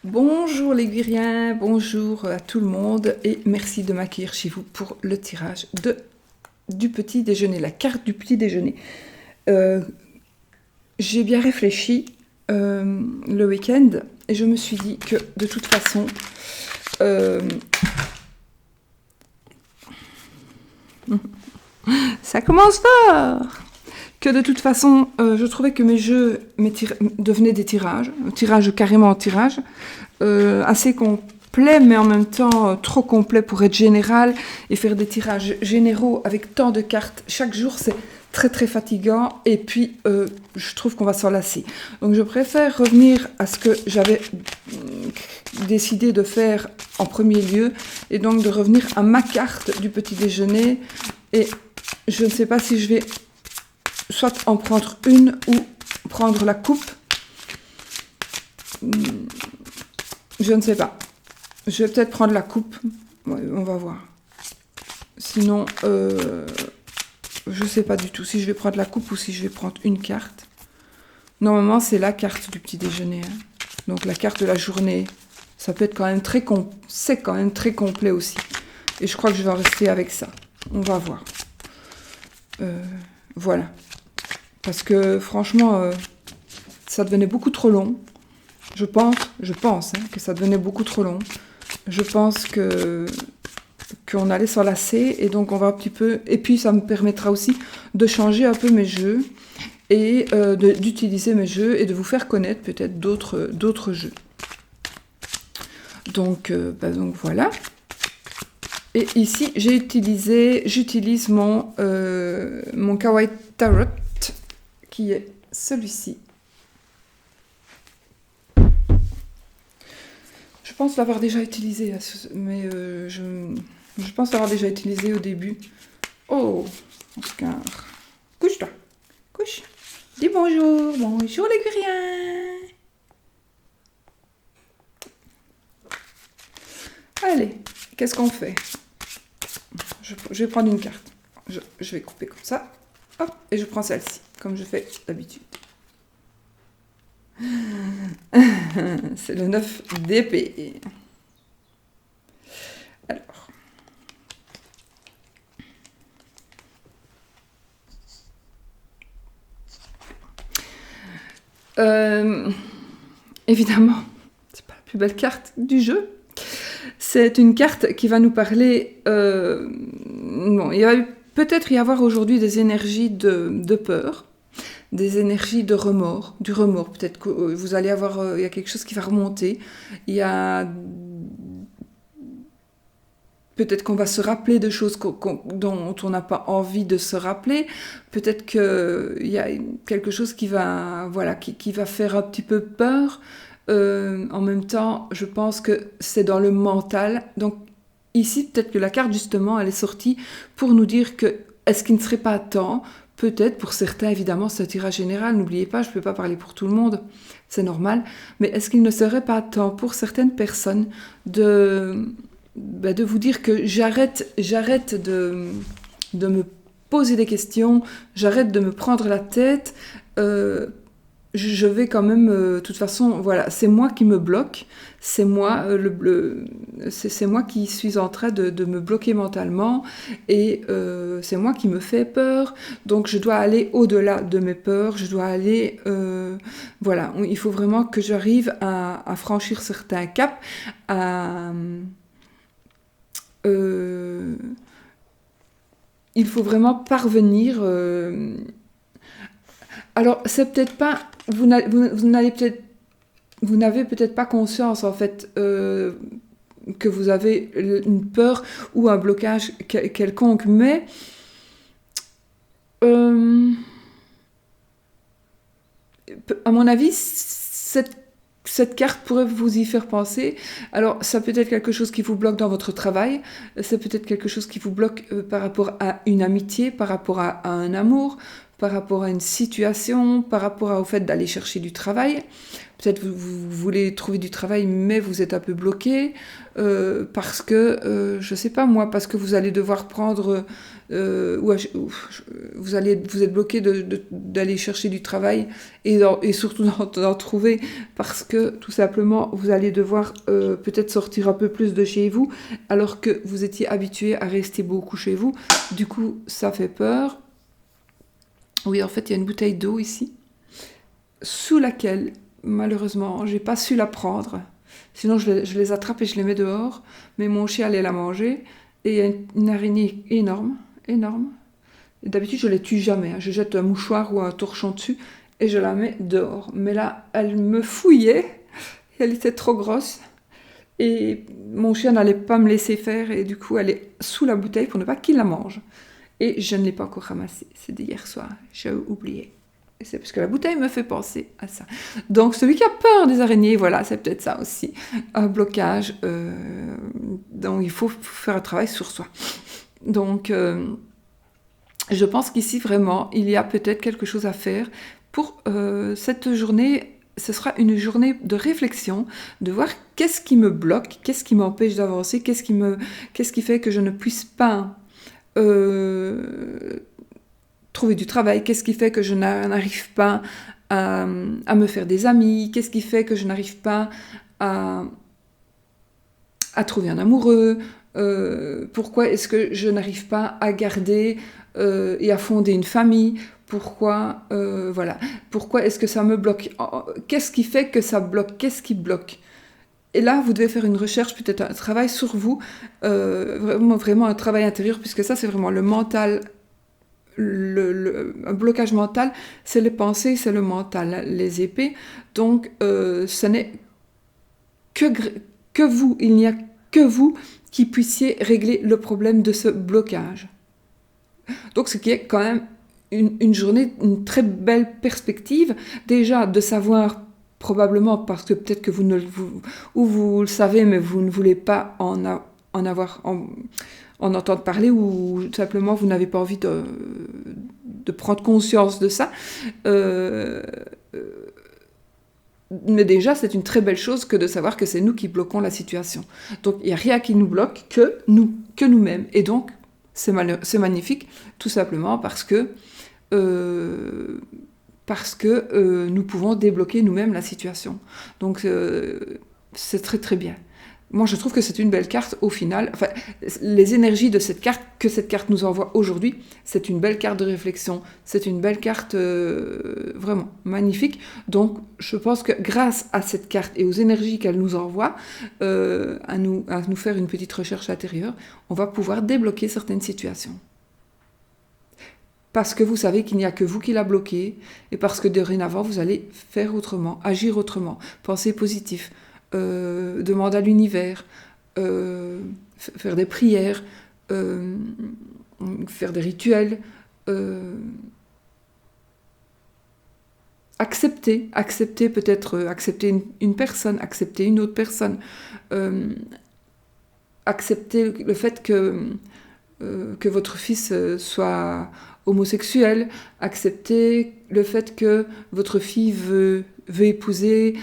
Bonjour les Guiriens, bonjour à tout le monde et merci de m'accueillir chez vous pour le tirage du petit déjeuner, la carte du petit déjeuner. Euh, j'ai bien réfléchi le week-end et je me suis dit que de toute façon, euh, ça commence fort. Que de toute façon, je trouvais que mes jeux devenaient des tirages carrément en tirage, assez complets, mais en même temps trop complets pour être général, et faire des tirages généraux avec tant de cartes chaque jour, c'est très très fatigant, et puis je trouve qu'on va s'en lasser. Donc je préfère revenir à ce que j'avais décidé de faire en premier lieu, et donc de revenir à ma carte du petit déjeuner, et je ne sais pas si je vais soit en prendre une ou prendre la coupe. Je ne sais pas. Je vais peut-être prendre la coupe. Ouais, on va voir. Sinon, je ne sais pas du tout si je vais prendre la coupe ou si je vais prendre une carte. Normalement, c'est la carte du petit déjeuner. Hein. Donc la carte de la journée. Ça peut être quand même c'est quand même très complet aussi. Et je crois que je vais en rester avec ça. On va voir. Voilà. Parce que franchement, ça devenait beaucoup trop long. Je pense que ça devenait beaucoup trop long. Je pense qu'on allait s'en lasser et donc on va un petit peu... Et puis ça me permettra aussi de changer un peu mes jeux et d'utiliser mes jeux et de vous faire connaître peut-être d'autres jeux. Donc voilà. Et ici, j'utilise mon Kawaii Tarot qui est celui-ci. Je pense l'avoir déjà utilisé, mais je pense l'avoir déjà utilisé au début. Oh, Oscar. Couche-toi. Couche. Dis bonjour. Bonjour les Guriens. Allez, qu'est-ce qu'on fait? Je vais prendre une carte. Je vais couper comme ça. Hop, et je prends celle-ci, comme je fais d'habitude. C'est le 9 d'épée. Alors. Évidemment, c'est pas la plus belle carte du jeu. C'est une carte qui va nous parler... bon, il va peut-être y avoir aujourd'hui des énergies de peur, des énergies de remords, du remords. Peut-être que vous allez avoir... il y a quelque chose qui va remonter. Il y a... Peut-être qu'on va se rappeler de choses dont on n'a pas envie de se rappeler. Peut-être qu'il y a quelque chose qui va, voilà, qui va faire un petit peu peur. En même temps, je pense que c'est dans le mental. Donc ici, peut-être que la carte, justement, elle est sortie pour nous dire que est-ce qu'il ne serait pas temps, peut-être pour certains, évidemment, c'est un tirage général, n'oubliez pas, je ne peux pas parler pour tout le monde, c'est normal, mais est-ce qu'il ne serait pas temps pour certaines personnes de vous dire que j'arrête de me poser des questions, j'arrête de me prendre la tête, je vais quand même, de toute façon, voilà, c'est moi qui me bloque, c'est moi, c'est moi qui suis en train de me bloquer mentalement et c'est moi qui me fais peur, donc je dois aller au-delà de mes peurs, je dois aller, voilà, il faut vraiment que j'arrive à franchir certains caps, il faut vraiment parvenir. Alors, c'est peut-être pas. Vous n'avez peut-être pas conscience, en fait, que vous avez une peur ou un blocage quelconque, mais. À mon avis, cette carte pourrait vous y faire penser. Alors, ça peut être quelque chose qui vous bloque dans votre travail, ça peut être quelque chose qui vous bloque par rapport à une amitié, par rapport à un amour, par rapport à une situation, par rapport au fait d'aller chercher du travail. Peut-être vous voulez trouver du travail, mais vous êtes un peu bloqué parce que, je sais pas moi, parce que vous allez devoir prendre, vous êtes bloqué d'aller chercher du travail et surtout d'en trouver parce que tout simplement vous allez devoir peut-être sortir un peu plus de chez vous alors que vous étiez habitué à rester beaucoup chez vous. Du coup, ça fait peur. Oui, en fait, il y a une bouteille d'eau ici, sous laquelle, malheureusement, j'ai pas su la prendre. Sinon, je les attrape et je les mets dehors. Mais mon chien allait la manger. Et il y a une araignée énorme, énorme. Et d'habitude, je les tue jamais. Hein. Je jette un mouchoir ou un torchon dessus et je la mets dehors. Mais là, elle me fouillait. Et elle était trop grosse. Et mon chien n'allait pas me laisser faire. Et du coup, elle est sous la bouteille pour ne pas qu'il la mange. Et je ne l'ai pas encore ramassée. C'est d'hier soir. J'ai oublié. Et c'est parce que la bouteille me fait penser à ça. Donc, celui qui a peur des araignées, voilà, c'est peut-être ça aussi. Un blocage. Donc, il faut faire un travail sur soi. Donc, je pense qu'ici, vraiment, il y a peut-être quelque chose à faire pour cette journée. Ce sera une journée de réflexion, de voir qu'est-ce qui me bloque, qu'est-ce qui m'empêche d'avancer, qu'est-ce qui fait que je ne puisse pas trouver du travail, qu'est-ce qui fait que je n'arrive pas à me faire des amis, qu'est-ce qui fait que je n'arrive pas à trouver un amoureux, pourquoi est-ce que je n'arrive pas à garder et à fonder une famille, pourquoi est-ce que ça me bloque, qu'est-ce qui fait que ça bloque, qu'est-ce qui bloque. Et là, vous devez faire une recherche, peut-être un travail sur vous, vraiment un travail intérieur, puisque ça, c'est vraiment le mental. Un blocage mental, c'est les pensées, c'est le mental, les épées. Donc, ce n'est que vous, il n'y a que vous qui puissiez régler le problème de ce blocage. Donc, ce qui est quand même une journée, une très belle perspective, déjà de savoir, probablement parce que peut-être que vous le savez, mais vous ne voulez pas en entendre parler, ou simplement vous n'avez pas envie de prendre conscience de ça. Mais déjà, c'est une très belle chose que de savoir que c'est nous qui bloquons la situation. Donc, il n'y a rien qui nous bloque que nous-mêmes. Et donc, c'est magnifique, tout simplement parce que nous pouvons débloquer nous-mêmes la situation. Donc, c'est très très bien. Moi, je trouve que c'est une belle carte au final. Enfin, les énergies de cette carte, que cette carte nous envoie aujourd'hui, c'est une belle carte de réflexion. C'est une belle carte vraiment magnifique. Donc, je pense que grâce à cette carte et aux énergies qu'elle nous envoie, à nous faire une petite recherche intérieure, on va pouvoir débloquer certaines situations. Parce que vous savez qu'il n'y a que vous qui l'a bloqué, et parce que dorénavant, vous allez faire autrement, agir autrement, penser positif. Demander à l'univers, faire des prières, faire des rituels, accepter peut-être, accepter une personne, accepter une autre personne, accepter le fait que votre fils soit homosexuel, accepter le fait que votre fille veut épouser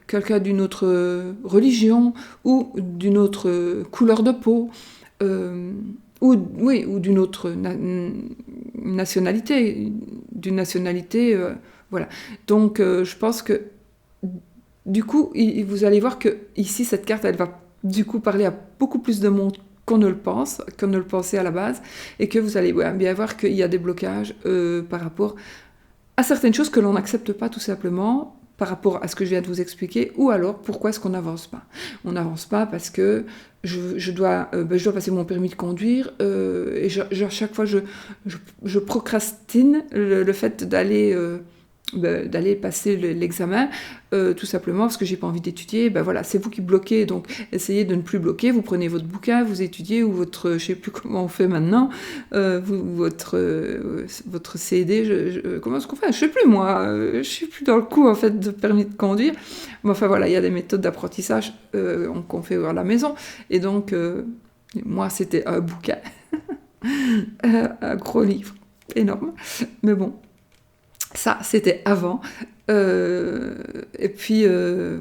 quelqu'un d'une autre religion ou d'une autre couleur de peau ou d'une autre nationalité, voilà. Donc je pense que du coup vous allez voir que ici cette carte elle va du coup parler à beaucoup plus de monde qu'on ne le pensait à la base, et que vous allez bien voir qu'il y a des blocages par rapport à certaines choses que l'on n'accepte pas tout simplement, par rapport à ce que je viens de vous expliquer, ou alors pourquoi est-ce qu'on n'avance pas. On n'avance pas parce que je dois passer mon permis de conduire, et à chaque fois je procrastine le fait d'aller passer l'examen, tout simplement parce que j'ai pas envie d'étudier. Voilà, c'est vous qui bloquez, donc essayez de ne plus bloquer. Vous prenez votre bouquin, vous étudiez, ou votre, je sais plus comment on fait maintenant, votre CD, comment est-ce qu'on fait, je sais plus moi, je suis plus dans le coup en fait de permis de conduire. Mais enfin voilà, il y a des méthodes d'apprentissage qu'on fait à la maison, et donc moi c'était un bouquin, un gros livre. énorme. Mais bon, ça, c'était avant. Et puis,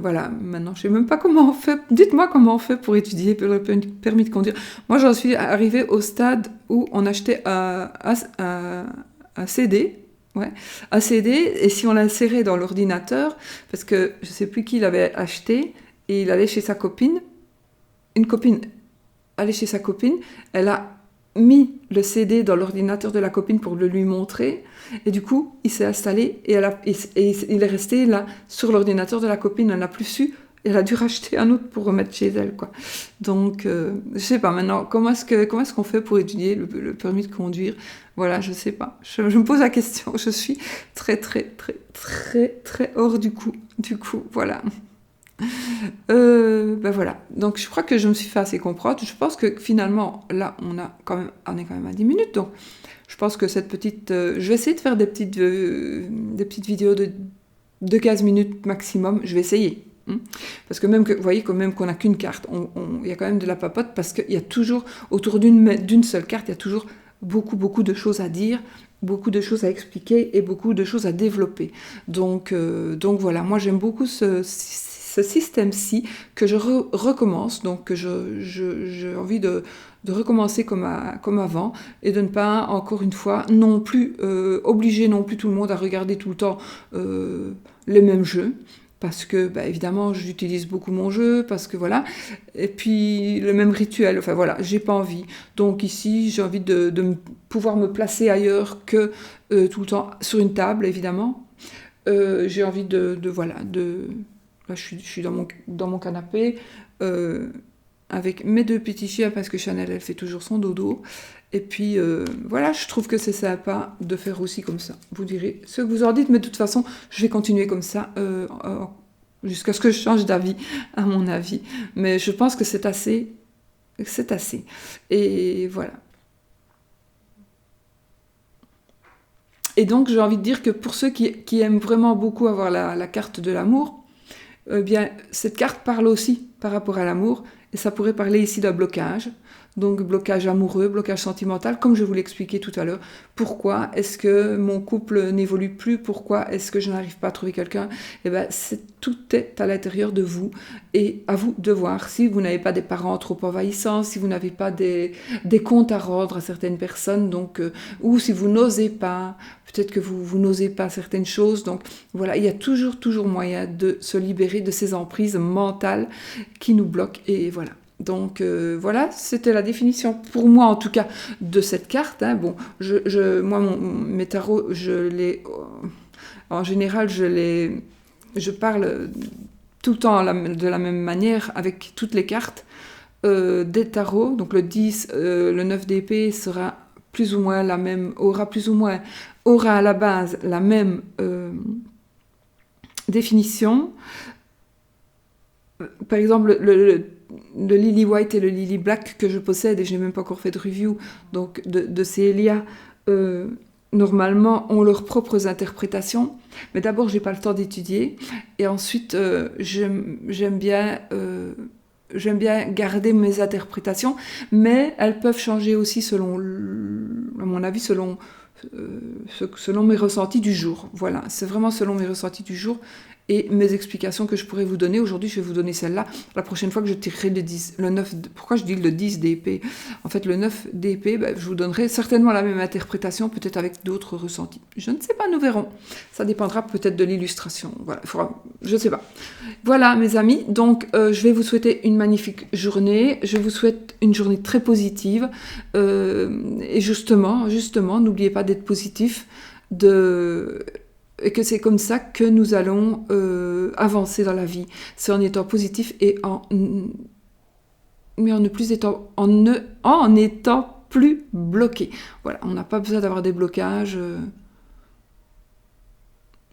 voilà, maintenant, je sais même pas comment on fait. Dites-moi comment on fait pour étudier pour le permis de conduire. Moi, j'en suis arrivée au stade où on achetait un CD. Ouais, un CD, et si on l'insérait dans l'ordinateur, parce que je sais plus qui l'avait acheté, et il allait chez sa copine, une copine allait chez sa copine, elle a mis le CD dans l'ordinateur de la copine pour le lui montrer, et du coup, il s'est installé, et il est resté là, sur l'ordinateur de la copine, elle n'a plus su, elle a dû racheter un autre pour remettre chez elle, quoi. Donc, je sais pas, maintenant, comment est-ce qu'on fait pour étudier le permis de conduire? Voilà, je sais pas. Je me pose la question, je suis très, très, très, très, très hors du coup, voilà. Ben voilà. Donc je crois que je me suis fait assez comprendre. Je pense que finalement, là, on est quand même à 10 minutes. Donc je pense que cette petite... je vais essayer de faire des petites vidéos de 15 minutes maximum. Je vais essayer. Parce que même que, vous voyez, même qu'on n'a qu'une carte, il y a quand même de la papote parce qu'il y a toujours, autour d'une seule carte, il y a toujours beaucoup, beaucoup de choses à dire, beaucoup de choses à expliquer et beaucoup de choses à développer. Donc voilà, moi j'aime beaucoup ce système-ci que je recommence, donc que j'ai envie de recommencer comme avant et de ne pas, encore une fois, non plus obliger non plus tout le monde à regarder tout le temps les mêmes jeux. Parce que, bah, évidemment, j'utilise beaucoup mon jeu, parce que voilà. Et puis, le même rituel, enfin voilà, j'ai pas envie. Donc ici, j'ai envie de pouvoir me placer ailleurs que tout le temps sur une table, évidemment. J'ai envie voilà, là, je suis dans mon canapé, avec mes deux petits chiens, parce que Chanel, elle fait toujours son dodo. Et puis, voilà, je trouve que c'est sympa de faire aussi comme ça. Vous direz ce que vous en dites, mais de toute façon, je vais continuer comme ça jusqu'à ce que je change d'avis, à mon avis. Mais je pense que c'est assez. C'est assez. Et voilà. Et donc, j'ai envie de dire que pour ceux qui aiment vraiment beaucoup avoir la carte de l'amour, bien, cette carte parle aussi par rapport à l'amour, et ça pourrait parler ici d'un blocage. Donc blocage amoureux, blocage sentimental, comme je vous l'expliquais tout à l'heure. Pourquoi est-ce que mon couple n'évolue plus? Pourquoi est-ce que je n'arrive pas à trouver quelqu'un? Eh bien, tout est à l'intérieur de vous et à vous de voir. Si vous n'avez pas des parents trop envahissants, si vous n'avez pas des comptes à rendre à certaines personnes, donc, ou si vous n'osez pas, peut-être que vous n'osez pas certaines choses. Donc voilà, il y a toujours moyen de se libérer de ces emprises mentales qui nous bloquent. Et voilà. Donc voilà, c'était la définition, pour moi en tout cas, de cette carte. Hein. Bon, moi, mes tarots, en général, je parle tout le temps de la même manière avec toutes les cartes des tarots. Donc le 10, le 9 d'épée sera plus ou moins la même, aura à la base la même définition. Par exemple, le Lily White et le Lily Black que je possède, et je n'ai même pas encore fait de review, donc de ces Elia, normalement ont leurs propres interprétations, mais d'abord j'ai pas le temps d'étudier, et ensuite j'aime bien garder mes interprétations, mais elles peuvent changer aussi à mon avis, selon mes ressentis du jour. Voilà, c'est vraiment selon mes ressentis du jour et mes explications que je pourrais vous donner. Aujourd'hui, je vais vous donner celle-là. La prochaine fois que je tirerai le 9... Pourquoi je dis le 10 d'épée? En fait, le 9 d'épée, je vous donnerai certainement la même interprétation, peut-être avec d'autres ressentis. Je ne sais pas, nous verrons. Ça dépendra peut-être de l'illustration. Voilà, je ne sais pas. Voilà, mes amis. Donc, je vais vous souhaiter une magnifique journée. Je vous souhaite une journée très positive. Et justement, n'oubliez pas d'être positif, et que c'est comme ça que nous allons avancer dans la vie. C'est en étant positif et en étant plus bloqué. Voilà, on n'a pas besoin d'avoir des blocages.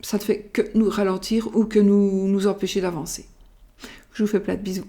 Ça ne fait que nous ralentir ou que nous empêcher d'avancer. Je vous fais plein de bisous.